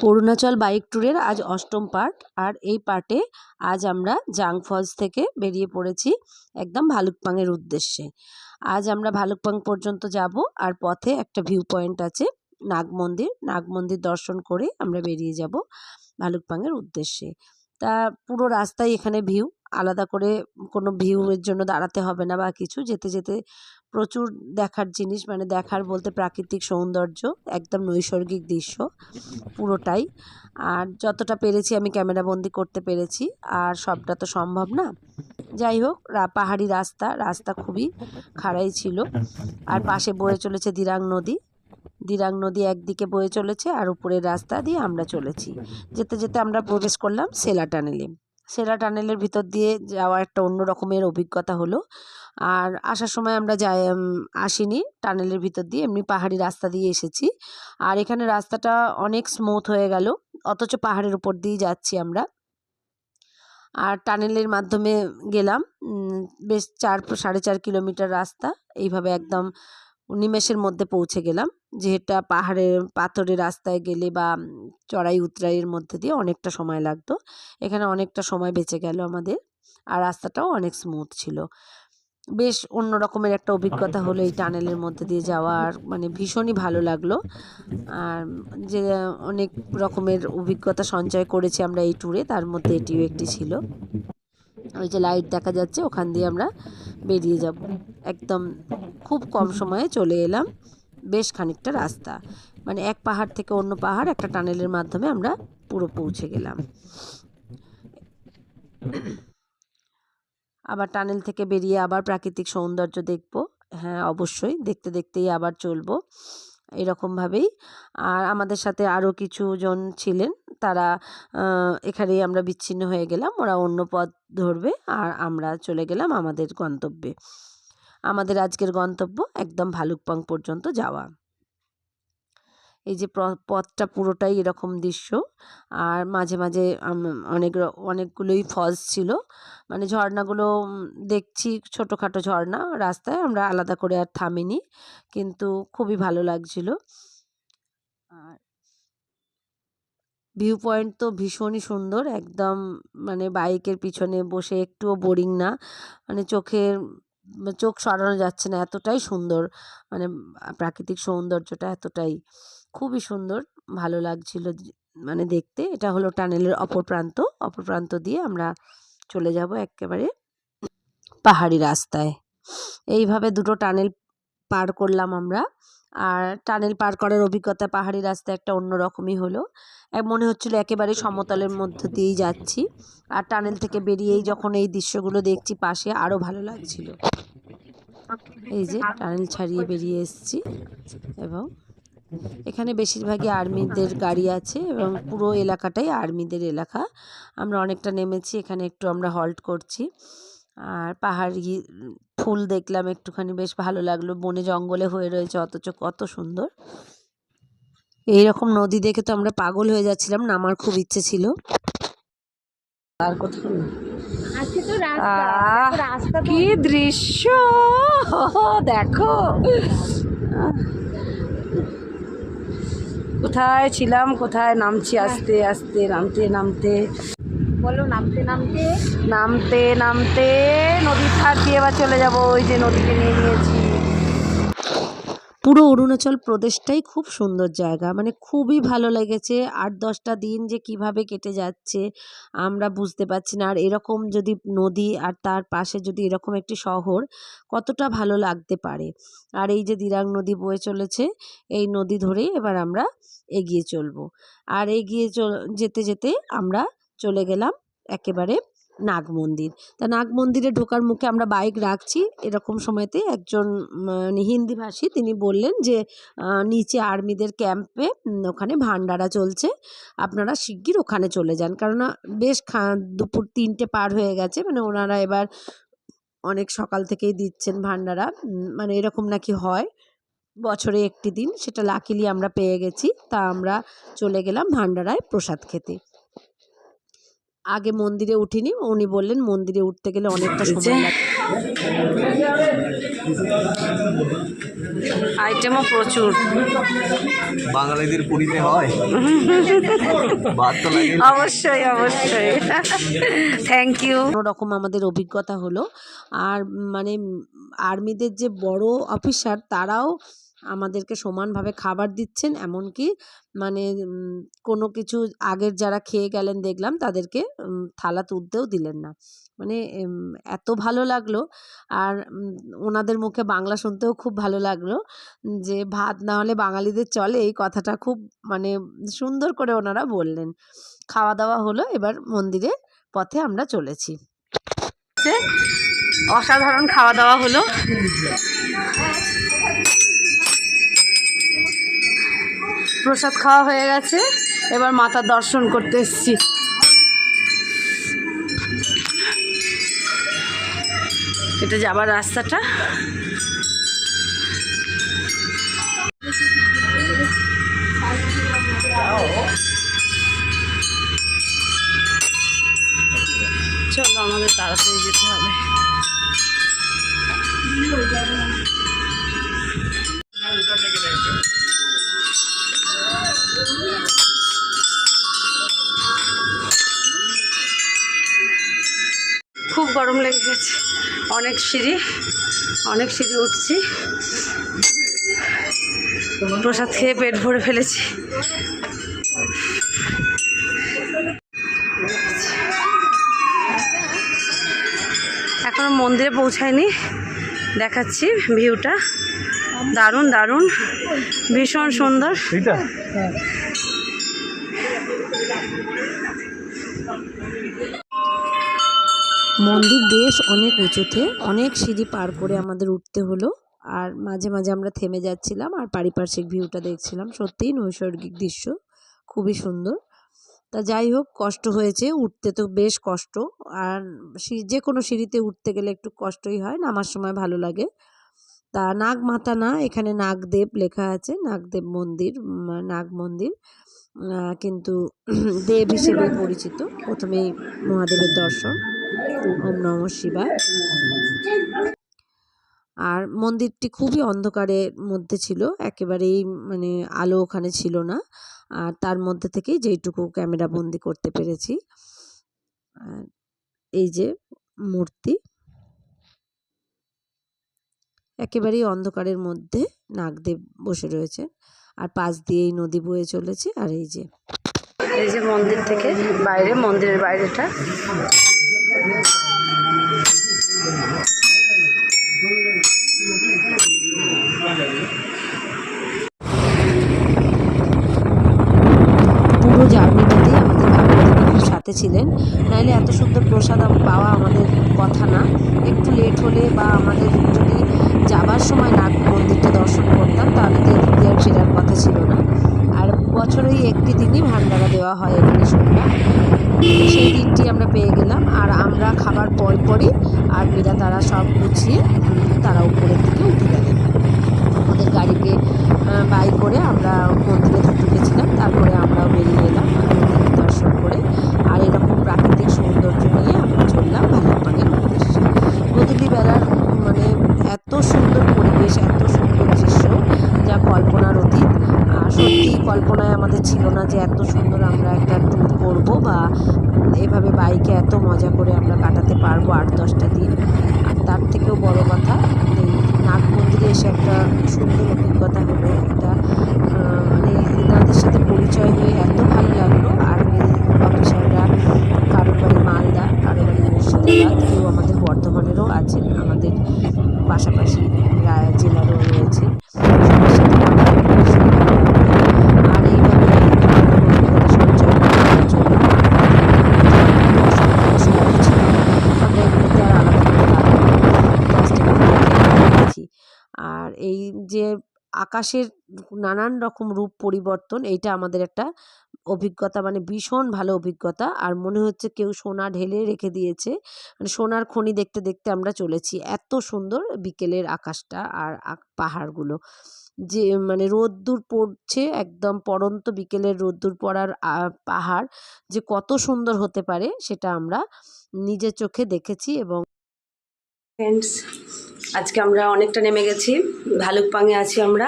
Arunachal bike ট্যুরের আজ ৮ম পার্ট। আর এই পার্টে আজ আমরা জাং ফলস থেকে বেরিয়ে পড়েছি একদম ভালুকপাংয়ের উদ্দেশ্যে। আজ আমরা ভালুকপাং পর্যন্ত যাব, আর পথে একটা ভিউ পয়েন্ট আছে নাগ মন্দির দর্শন করে আমরা বেরিয়ে যাব ভালুকপাংয়ের উদ্দেশ্যে। তা পুরো রাস্তায় এখানে ভিউ, আলাদা করে কোনো ভিউয়ের জন্য দাঁড়াতে হবে না বা কিছু। যেতে যেতে প্রচুর দেখার জিনিস, মানে দেখার বলতে প্রাকৃতিক সৌন্দর্য, একদম নৈসর্গিক দৃশ্য পুরোটাই। আর যতটা পেরেছি আমি ক্যামেরা বন্দি করতে পেরেছি, আর সবটা তো সম্ভব না। যাই হোক, পাহাড়ি রাস্তা খুবই খাড়াই ছিল। আর পাশে বয়ে চলেছে দিরাং নদী একদিকে বয়ে চলেছে, আর উপরের রাস্তা দিয়ে আমরা চলেছি। যেতে যেতে আমরা প্রবেশ করলাম সেলা টানেলের ভিতর দিয়ে যাওয়া একটা অন্য রকমের অভিজ্ঞতা হলো। আর আসার সময় আমরা আসিনি টানেলের ভিতর দিয়ে, এমনি পাহাড়ি রাস্তা দিয়ে এসেছি। আর এখানে রাস্তাটা অনেক স্মুথ হয়ে গেল, অথচ পাহাড়ের উপর দিয়ে যাচ্ছি আমরা। আর টানেলের মাধ্যমে গেলাম বেশ 4.5 কিলোমিটার রাস্তা। এইভাবে একদম নিমেষের মধ্যে পৌঁছে গেলাম। যেটা পাথরের রাস্তায় গেলে বা চড়াই উতরাইয়ের মধ্যে দিয়ে অনেকটা সময় লাগতো, এখানে অনেকটা সময় বেঁচে গেল আমাদের। আর রাস্তাটাও অনেক স্মুথ ছিল। বেশ অন্য রকমের একটা অভিজ্ঞতা হলো এই টানেলের মধ্যে দিয়ে যাওয়ার, মানে ভীষণই ভালো লাগলো। আর যে অনেক রকমের অভিজ্ঞতা সঞ্চয় করেছি আমরা এই ট্যুরে, তার মধ্যে এটিও একটি ছিল। ওই যে লাইট দেখা যাচ্ছে, ওখান দিয়ে আমরা বেরিয়ে যাব। একদম খুব কম সময়ে চলে এলাম বেশ খানিকটা রাস্তা, মানে এক পাহাড় থেকে অন্য পাহাড় একটা টানেলের মাধ্যমে আমরা পুরো পৌঁছে গেলাম। আবার টানেল থেকে বেরিয়ে আবার প্রাকৃতিক সৌন্দর্য দেখব। হ্যাঁ, অবশ্যই দেখতে দেখতেই আবার চলবো এরকমভাবেই। আর আমাদের সাথে আরও কিছুজন ছিলেন, তারা এখানেই আমরা বিচ্ছিন্ন হয়ে গেলাম। ওরা অন্য পথ ধরবে আর আমরা চলে গেলাম আমাদের গন্তব্যে। আমাদের আজকের গন্তব্য একদম ভালুকপাং পর্যন্ত যাওয়া। এই যে পথটা পুরোটাই এরকম দৃশ্য। আর মাঝে মাঝে অনেকগুলোই ফলস ছিল, মানে ঝর্ণাগুলো দেখছি, ছোটোখাটো ঝর্ণা। রাস্তায় আমরা আলাদা করে আর থামিনি, কিন্তু খুবই ভালো লাগছিল। আর ভিউ পয়েন্ট তো ভীষণই সুন্দর, একদম মানে বাইকের পিছনে বসে একটুও বোরিং না, মানে চোখ সরানো যাচ্ছে না, এতটাই সুন্দর। মানে প্রাকৃতিক সৌন্দর্যটা এতটাই খুবই সুন্দর, ভালো লাগছিল মানে দেখতে। এটা হলো টানেলের অপর প্রান্ত দিয়ে আমরা চলে যাব একেবারে পাহাড়ি রাস্তায়। এইভাবে দুটো টানেল পার করলাম আমরা। আর টানেল পার করার অভিজ্ঞতা পাহাড়ি রাস্তায় একটা অন্যরকমই হলো। মনে হচ্ছিল একেবারে সমতলের মধ্য দিয়েই যাচ্ছি। আর টানেল থেকে বেরিয়েই যখন এই দৃশ্যগুলো দেখছি পাশে, আরও ভালো লাগছিল। এই যে টানেল ছাড়িয়ে বেরিয়ে এসেছি, এবং এখানে বেশিরভাগই আর্মিদের গাড়ি আছে, এবং পুরো এলাকাটাই আর্মিদের এলাকা। আমরা অনেকটা নেমেছি, এখানে একটু আমরা হল্ট করছি। আর পাহাড়ি ফুল দেখলাম একটুখানি, বেশ ভালো লাগলো। বনে জঙ্গলে হয়ে রয়েছে, অথচ কত সুন্দর। এইরকম নদী দেখে তো আমরা পাগল হয়ে যাচ্ছিলাম, নামার খুব ইচ্ছে ছিল। আর কোথাও কি দৃশ্য দেখো, কোথায় ছিলাম কোথায় নামছি, আস্তে আস্তে নামতে বলো, নামতে নদীর ধার দিয়ে এবার চলে যাব। ওই যে নদীকে নিয়ে নিয়েছি। পুরো অরুণাচল প্রদেশটাই খুব সুন্দর জায়গা, মানে খুবই ভালো লেগেছে। 8-10টা দিন যে কিভাবে কেটে যাচ্ছে আমরা বুঝতে পারছি না। আর এরকম যদি নদী, আর তার পাশে যদি এরকম একটি শহর, কতটা ভালো লাগতে পারে। আর এই যে দিরাং নদী বয়ে চলেছে, এই নদী ধরেই এবার আমরা এগিয়ে চলবো। আর এগিয়ে যেতে যেতে আমরা চলে গেলাম একেবারে নাগ মন্দির। তা নাগ মন্দিরে ঢোকার মুখে আমরা বাইক রাখছি, এরকম সময়তে একজন হিন্দিভাষী তিনি বললেন যে নিচে আর্মিদের ক্যাম্পে ওখানে ভান্ডারা চলছে, আপনারা শিগগির ওখানে চলে যান। কেননা বেশ দুপুর 3টে পার হয়ে গেছে, মানে ওনারা এবার অনেক সকাল থেকেই দিচ্ছেন ভান্ডারা। মানে এরকম নাকি হয় বছরে একটি দিন, সেটা লাকিলি আমরা পেয়ে গেছি। তা আমরা চলে গেলাম ভান্ডারায় প্রসাদ খেতে। আগে মন্দিরে উঠিনি, উনি বললেন মন্দিরে উঠতে গেলে অনেকটা সময় লাগে। আইটেমও প্রচুর, বাঙালিদের পুরীতে হয়। অবশ্যই অবশ্যই, থ্যাংক ইউ। রকম আমাদের অভিজ্ঞতা হলো। আর মানে আর্মিদের যে বড় অফিসার তারাও আমাদেরকে সমানভাবে খাবার দিচ্ছেন, এমনকি মানে কোনো কিছু আগের যারা খেয়ে গেলেন দেখলাম তাদেরকে থালা তুলতেও দিলেন না। মানে এত ভালো লাগলো। আর ওনাদের মুখে বাংলা শুনতেও খুব ভালো লাগলো, যে ভাত না হলে বাঙালিদের চলে, এই কথাটা খুব মানে সুন্দর করে ওনারা বললেন। খাওয়া দাওয়া হলো, এবার মন্দিরের পথে আমরা চলেছি। অসাধারণ খাওয়া দাওয়া হলো। প্রসাদ খাওয়া হয়ে গেছে, এবার মাতার দর্শন করতে এসেছি। এটা যাবার রাস্তাটা। চলো আমাদের তাড়াতাড়ি যেতে হবে। খুব গরম লেগে গেছে, অনেক সিঁড়ি উঠছি। প্রসাদ খেয়ে পেট ভরে ফেলেছি। এখনো মন্দিরে পৌঁছায়নি, দেখাচ্ছি ভিউটা। দারুণ দারুণ, ভীষণ সুন্দর। মন্দির বেশ অনেক উঁচুতে, অনেক সিঁড়ি পার করে আমাদের উঠতে হলো। আর মাঝে মাঝে আমরা থেমে যাচ্ছিলাম আর পারিপার্শ্বিক ভিউটা দেখছিলাম। সত্যিই নৈসর্গিক দৃশ্য, খুবই সুন্দর। তা যাই হোক, কষ্ট হয়েছে, উঠতে তো বেশ কষ্ট। আর যে কোনো সিঁড়িতে উঠতে গেলে একটু কষ্টই হয়, নামার সময় ভালো লাগে। তা নাগমাতা না, এখানে নাগদেব লেখা আছে, নাগদেব মন্দির, নাগ মন্দির, কিন্তু দেব হিসেবে পরিচিত। প্রথমেই মহাদেবের দর্শন, ওম নমঃ শিবায়। আর মন্দিরটি খুবই অন্ধকারের মধ্যে ছিল, একেবারেই মানে আলো ওখানে ছিল না। আর তার মধ্যে থেকেই যেইটুকু ক্যামেরা বন্দি করতে পেরেছি। এই যে মূর্তি, একেবারেই অন্ধকারের মধ্যে নাগদেব বসে রয়েছে, আর পাশ দিয়েই নদী বয়ে চলেছে। আর এই যে মন্দির থেকে বাইরে, মন্দিরের বাইরেটা। পুরো জার্নিটাতেই আমাদের ভাগবতী খুব সাথে ছিলেন, নাহলে এত সুন্দর প্রসাদ পাওয়া আমাদের কথা না। একটু লেট হলে বা আমাদের যদি যাবার সময় নাগ মন্দিরটা দর্শন করতাম তাহলে তো এদিক দিয়ে আর ফেরার কথা ছিল না। আর বছরেই একটি দিনই ভান্ডারা দেওয়া হয় এখানে শুনলাম, সেই দিনটি আমরা পেয়ে গেলাম। আর আমরা খাবার পরই আর্মিরা তারা সব গুছিয়ে তারা উপরের দিকে উঠে গেলেন। আমাদের গাড়িকে বাই করে আমরা মন্দিরে ঢুকেছিলাম, তারপরে আমরাও বেরিয়ে এলাম মন্দির দর্শন করে। আর এরকম প্রাকৃতিক সৌন্দর্য নিয়ে আমরা চললাম ভালুকপাঙের উদ্দেশ্যে। গধূলিবেলার মানে এত সুন্দর পরিবেশ, এত সুন্দর দৃশ্য, যা কল্পনার অতীত। সত্যি কল্পনায় আমাদের ছিল না যে এত সুন্দর আমরা একটা ট্যুর করবো, বা এভাবে বাইকে এত মজা করে আমরা কাটাতে পারবো 8-10টা দিন। আর তার থেকেও বড় কথা, এই নাগ মন্দিরে এসে একটা সুন্দর অভিজ্ঞতা হলো। এটা মানে এনাদের সাথে পরিচয় হয়ে এত ভালো লাগলো। আর্মি অফিসাররা কারোর বাড়ি মালদা, কারোর বাড়ি মুর্শিদাবাদ, কেউ আমাদের বর্ধমানেরও আছেন, আমাদের পাশাপাশি জেলারও রয়েছে। সবার সাথে কথা বলে আর এইভাবে অভিজ্ঞতা সঞ্চয় করার জন্য আমরা এগুলোতে আর আলাদা করে আর এই যে আকাশের নানান রকম রূপ পরিবর্তন, এইটা আমাদের একটা অভিজ্ঞতা, মানে ভীষণ ভালো অভিজ্ঞতা। আর মনে হচ্ছে কেউ সোনা ঢেলে রেখে দিয়েছে, মানে সোনার খনি দেখতে দেখতে আমরা চলেছি। এত সুন্দর বিকেলের আকাশটা আর পাহাড়গুলো, যে মানে রোদ্দুর পড়ছে, একদম পড়ন্ত বিকেলের রোদ্দুর পড়ার পাহাড় যে কত সুন্দর হতে পারে সেটা আমরা নিজের চোখে দেখেছি। এবং ফ্রেন্ডস, আজকে আমরা অনেকটা নেমে গেছি, ভালুকপাঙে আছি আমরা।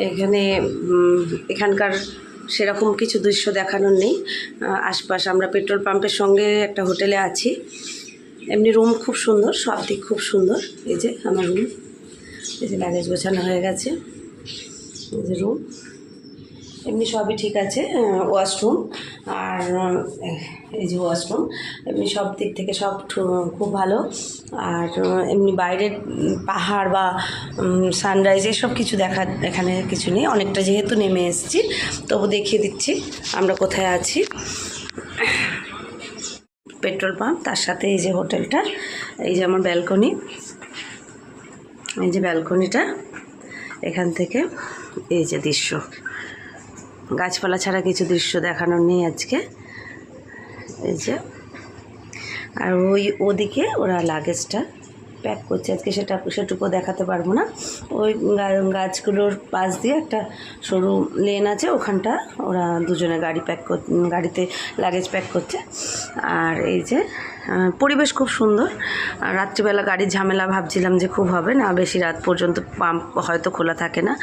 এখানে এখানকার সেরকম কিছু দৃশ্য দেখানোর নেই। আশপাশ আমরা পেট্রোল পাম্পের সঙ্গে একটা হোটেলে আছি। এমনি রুম খুব সুন্দর, সব দিক খুব সুন্দর। এই যে আমার রুম, এই যে লাগেজ গোছানো হয়ে গেছে, এই যে রুম, এমনি সবই ঠিক আছে। ওয়াশরুম, আর এই যে ওয়াশরুম, এমনি সব দিক থেকে সব খুব ভালো। আর এমনি বাইরের পাহাড় বা সানরাইজ এসব কিছু দেখার এখানে কিছু নেই। অনেকটা যেহেতু নেমে এসেছি, তবু দেখিয়ে দিচ্ছি আমরা কোথায় আছি। পেট্রোল পাম্প, তার সাথে এই যে হোটেলটা, এই যে আমার ব্যালকনি, এই যে ব্যালকনিটা, এখান থেকে এই যে দৃশ্য, গাছপালা ছাড়া কিছু দৃশ্য দেখানোর নেই আজকে। এই যে, আর ওদিকে ওরা লাগেজটা প্যাক করছে আজকে, সেটুকু দেখাতে পারবো না। ওই গাছগুলোর পাশ দিয়ে একটা সরু লেন আছে, ওখানটা ওরা দুজনে গাড়িতে লাগেজ প্যাক করছে। আর এই যে পরিবেশ খুব সুন্দর। রাত্রিবেলা গাড়ির ঝামেলা ভাবছিলাম যে খুব হবে না, বেশি রাত পর্যন্ত পাম্প হয়তো খোলা থাকে না,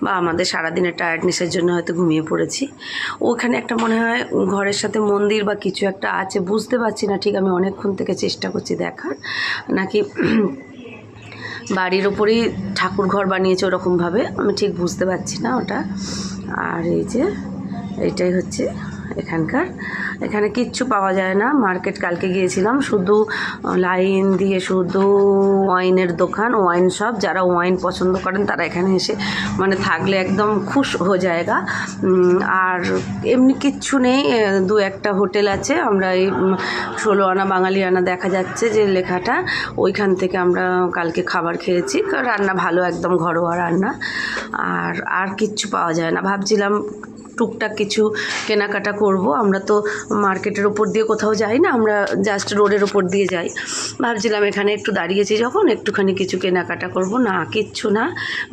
বা আমাদের সারাদিনের টায়ার্ডনেসের জন্য হয়তো ঘুমিয়ে পড়েছি। ওখানে একটা মনে হয় ঘরের সাথে মন্দির বা কিছু একটা আছে, বুঝতে পারছি না ঠিক। আমি অনেকক্ষণ থেকে চেষ্টা করছি দেখার, নাকি বাড়ির ওপরেই ঠাকুর ঘর বানিয়েছে ওরকমভাবে, আমি ঠিক বুঝতে পারছি না ওটা। আর এই যে এইটাই হচ্ছে এখানে কিচ্ছু পাওয়া যায় না। মার্কেট কালকে গিয়েছিলাম, শুধু লাইন দিয়ে শুধু ওয়াইনের দোকান, ওয়াইন শপ। যারা ওয়াইন পছন্দ করেন তারা এখানে এসে মানে থাকলে একদম খুশ হয়ে যায়গা। আর এমনি কিচ্ছু নেই। দু একটা হোটেল আছে, আমরা এই 16 আনা বাঙালি আনা দেখা যাচ্ছে যে লেখাটা, ওইখান থেকে আমরা কালকে খাবার খেয়েছি। রান্না ভালো, একদম ঘরোয়া রান্না। আর কিচ্ছু পাওয়া যায় না। ভাবছিলাম টুকটাক কিছু কেনাকাটা করব। আমরা তো মার্কেটের ওপর দিয়ে কোথাও যাই না, আমরা জাস্ট রোডের ওপর দিয়ে যাই। ভাবছিলাম এখানে একটু দাঁড়িয়েছি যখন, একটুখানি কিছু কেনাকাটা করব। না, কিচ্ছু না।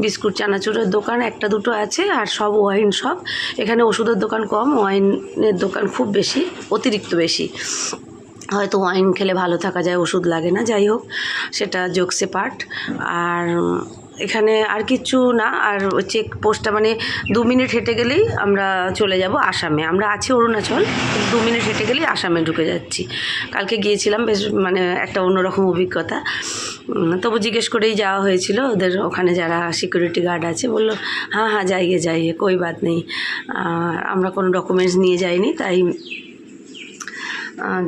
বিস্কুট চানাচুরের দোকান একটা দুটো আছে, আর সব ওয়াইন শপ। এখানে ওষুধের দোকান কম, ওয়াইনের দোকান খুব বেশি, অতিরিক্ত বেশি। হয়তো ওয়াইন খেলে ভালো থাকা যায়, ওষুধ লাগে না। যাই হোক, সেটা জোকসে পার্ট। আর এখানে আর কিচ্ছু না। আর চেক পোস্টটা মানে 2 মিনিট হেঁটে গেলেই আমরা চলে যাব আসামে। আমরা আছি অরুণাচল, 2 মিনিট হেঁটে গেলেই আসামে ঢুকে যাচ্ছি। কালকে গিয়েছিলাম, বেশ মানে একটা অন্যরকম অভিজ্ঞতা। তবু জিজ্ঞেস করেই যাওয়া হয়েছিল। ওদের ওখানে যারা সিকিউরিটি গার্ড আছে বললো হ্যাঁ যাইয়ে কোই বাত নেই। আমরা কোনো ডকুমেন্টস নিয়ে যাইনি, তাই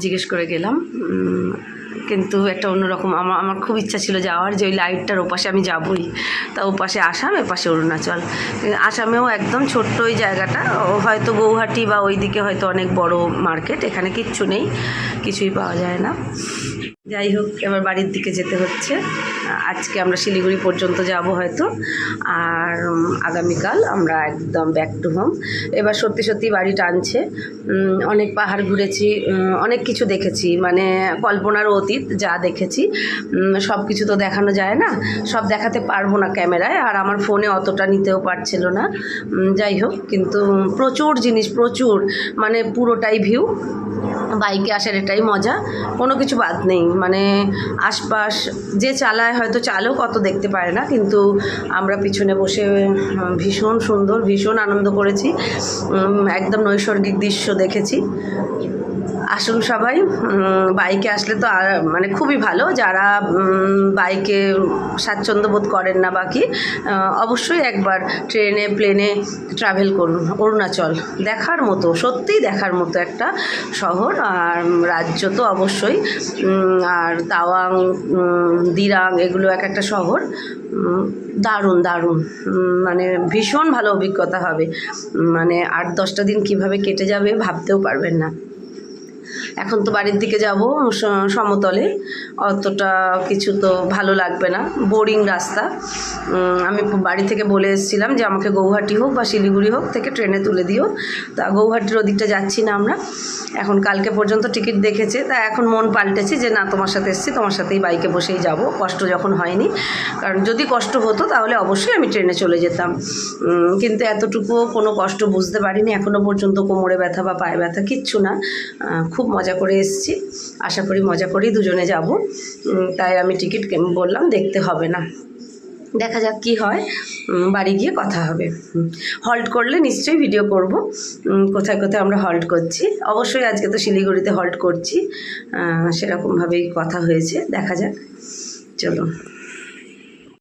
জিজ্ঞেস করে গেলাম। কিন্তু একটা অন্যরকম আমার খুব ইচ্ছা ছিল যাওয়ার, যে ওই লাইটটার ওপাশে আমি যাবই। তা ওপাশে আসাম, এপাশে অরুণাচল। আসামেও একদম ছোট্ট ওই জায়গাটা, হয়তো গৌহাটি বা ওই দিকে হয়তো অনেক বড় মার্কেট। এখানে কিচ্ছু নেই, কিছুই পাওয়া যায় না। যাই হোক, এবার বাড়ির দিকে যেতে হচ্ছে। আজকে আমরা শিলিগুড়ি পর্যন্ত যাব হয়তো, আর আগামীকাল আমরা একদম ব্যাক টু হোম। এবার সত্যি বাড়ি টানছে। অনেক পাহাড় ঘুরেছি, অনেক কিছু দেখেছি, মানে কল্পনারও অতীত যা দেখেছি। সব কিছু তো দেখানো যায় না, সব দেখাতে পারবো না ক্যামেরায়, আর আমার ফোনে অতটা নিতেও পারছিল না। যাই হোক, কিন্তু প্রচুর জিনিস, প্রচুর, মানে পুরোটাই ভিউ। বাইকে আসার এটাই মজা, কোনো কিছু বাদ নেই। মানে আশপাশ যে চালায় হয়তো চালক অত দেখতে পারে না, কিন্তু আমরা পিছনে বসে ভীষণ সুন্দর, ভীষণ আনন্দ করেছি। একদম নৈসর্গিক দৃশ্য দেখেছি। আসুন সবাই, বাইকে আসলে তো মানে খুবই ভালো। যারা বাইকে স্বাচ্ছন্দ্য বোধ করেন না বাকি, অবশ্যই একবার ট্রেনে প্লেনে ট্রাভেল করুন। অরুণাচল দেখার মতো, সত্যিই দেখার মতো একটা শহর আর রাজ্য তো অবশ্যই। আর তাওয়াং, দিরাং, এগুলো এক একটা শহর। দারুণ, মানে ভীষণ ভালো অভিজ্ঞতা হবে। মানে 8-10টা দিন কিভাবে কেটে যাবে ভাবতেও পারবেন না। এখন তো বাড়ির দিকে যাব সমতলে, অতটা কিছু তো ভালো লাগবে না, বোরিং রাস্তা। আমি বাড়ি থেকে বলে এসেছিলাম যে আমাকে গৌহাটি হোক বা শিলিগুড়ি হোক থেকে ট্রেনে তুলে দিও। তা গৌহাটির ওদিকটা যাচ্ছি না আমরা, এখন কালকে পর্যন্ত টিকিট দেখেছে, তা এখন মন পাল্টেছি যে না, তোমার সাথে এসেছি, তোমার সাথেই বাইকে বসেই যাব, কষ্ট যখন হয়নি। কারণ যদি কষ্ট হতো তাহলে অবশ্যই আমি ট্রেনে চলে যেতাম, কিন্তু এতটুকুও কোনো কষ্ট বুঝতে পারিনি এখনও পর্যন্ত, কোমরে ব্যথা বা পায়ে ব্যথা কিচ্ছু না। খুব মজা করে এসেছি, আশা করি মজা করেই দুজনে যাব। তাই আমি টিকিট বললাম দেখতে হবে না, দেখা যাক কি হয়, বাড়ি গিয়ে কথা হবে। হল্ট করলে নিশ্চয়ই ভিডিও করব, কোথায় কোথায় আমরা হল্ট করছি। অবশ্যই আজকে তো শিলিগুড়িতে হল্ট করছি, সেরকমভাবেই কথা হয়েছে, দেখা যাক, চলো।